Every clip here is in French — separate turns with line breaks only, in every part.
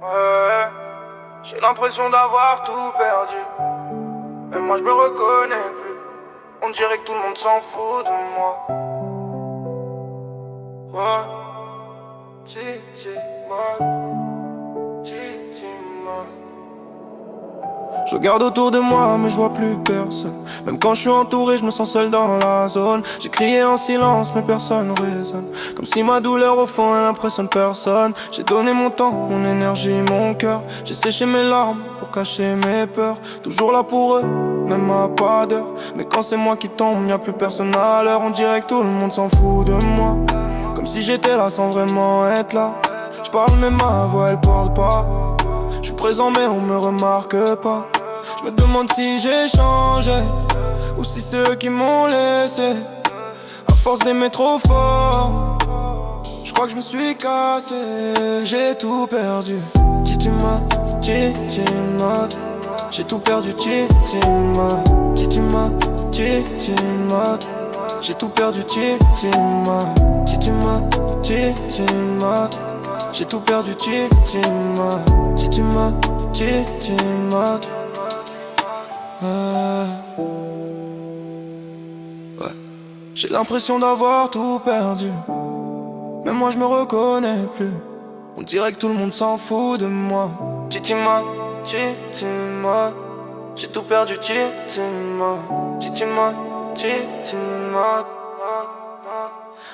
Ouais, j'ai l'impression d'avoir tout perdu. Même moi je me reconnais plus. On dirait que tout le monde s'en fout de moi. Ouais, dis-moi. Je regarde autour de moi mais je vois plus personne. Même quand je suis entouré je me sens seul dans la zone. J'ai crié en silence mais personne résonne. Comme si ma douleur au fond elle impressionne personne. J'ai donné mon temps, mon énergie, mon cœur. J'ai séché mes larmes pour cacher mes peurs. Toujours là pour eux, même à pas d'heure. Mais quand c'est moi qui tombe, y'a plus personne à l'heure. On dirait que tout le monde s'en fout de moi. Comme si j'étais là sans vraiment être là. Je parle mais ma voix elle porte pas. Je suis présent mais on me remarque pas. Je me demande si j'ai changé ou si c'est eux qui m'ont laissé. À force d'aimer trop fort, je crois que je me suis cassé. J'ai tout perdu. Dis-tu-moi, dis-tu-moi. J'ai tout perdu, dis-tu-moi. Dis-tu-moi, dis-tu-moi. J'ai tout perdu, dis-tu-moi. Dis-tu-moi, dis-tu-moi. J'ai tout perdu, dis-tu-moi. Dis-tu-moi, dis-tu-moi. Ouais. J'ai l'impression d'avoir tout perdu. Même moi je me reconnais plus. On dirait que tout le monde s'en fout de moi. Dis-moi, dis-moi. J'ai tout perdu, dis-moi. Dis-moi, dis-moi.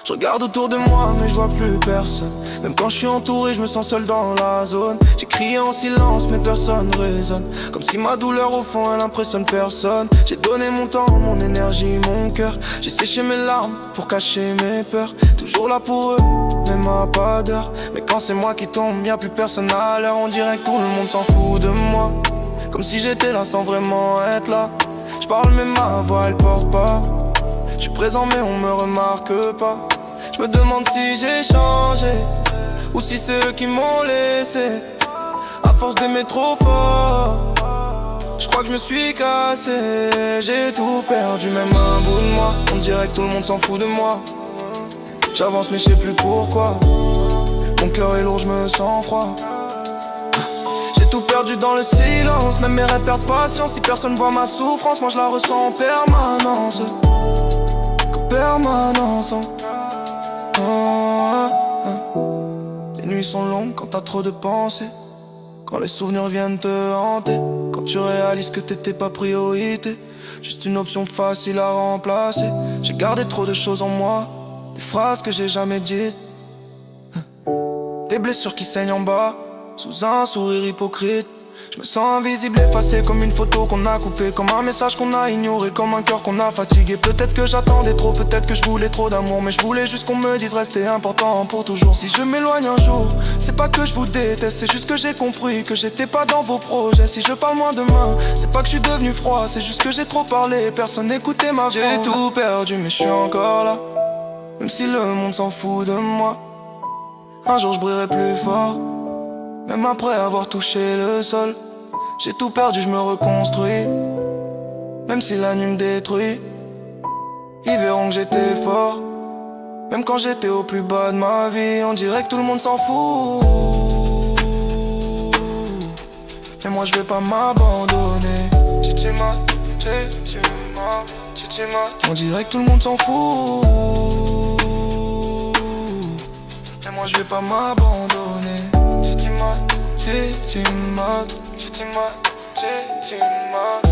Je regarde autour de moi mais je vois plus personne. Même quand je suis entouré je me sens seul dans la zone. J'ai crié en silence mais personne résonne. Comme si ma douleur au fond elle impressionne personne. J'ai donné mon temps, mon énergie, mon cœur. J'ai séché mes larmes pour cacher mes peurs. Toujours là pour eux, même à pas d'heure. Mais quand c'est moi qui tombe, y'a plus personne à l'heure. On dirait que tout le monde s'en fout de moi. Comme si j'étais là sans vraiment être là. Je parle mais ma voix elle porte pas. Je suis présent mais on me remarque pas. Je me demande si j'ai changé ou si c'est eux qui m'ont laissé. À force d'aimer trop fort, je crois que je me suis cassé. J'ai tout perdu, même un bout de moi. On dirait que tout le monde s'en fout de moi. J'avance mais je sais plus pourquoi. Mon cœur est lourd, je me sens froid. J'ai tout perdu dans le silence. Même mes rêves perdent patience. Si personne voit ma souffrance, moi je la ressens en permanence. Permanence. Les nuits sont longues quand t'as trop de pensées. Quand les souvenirs viennent te hanter. Quand tu réalises que t'étais pas priorité. Juste une option facile à remplacer. J'ai gardé trop de choses en moi. Des phrases que j'ai jamais dites. Des blessures qui saignent en bas. Sous un sourire hypocrite. Je me sens invisible, effacé comme une photo qu'on a coupée. Comme un message qu'on a ignoré, comme un cœur qu'on a fatigué. Peut-être que j'attendais trop, peut-être que je voulais trop d'amour. Mais je voulais juste qu'on me dise rester important pour toujours. Si je m'éloigne un jour, c'est pas que je vous déteste. C'est juste que j'ai compris que j'étais pas dans vos projets. Si je parle moins demain, c'est pas que je suis devenu froid. C'est juste que j'ai trop parlé, personne n'écoutait ma voix. J'ai tout perdu mais je suis encore là. Même si le monde s'en fout de moi. Un jour je brillerai plus fort. Même après avoir touché le sol. J'ai tout perdu, je me reconstruis. Même si la nuit me détruit. Ils verront que j'étais fort. Même quand j'étais au plus bas de ma vie. On dirait que tout le monde s'en fout. Mais moi je vais pas m'abandonner. Dis-moi, dis-moi, dis-moi. On dirait que tout le monde s'en fout. Mais moi je vais pas m'abandonner. Dis-moi, dis-moi, dis-moi, dis-moi.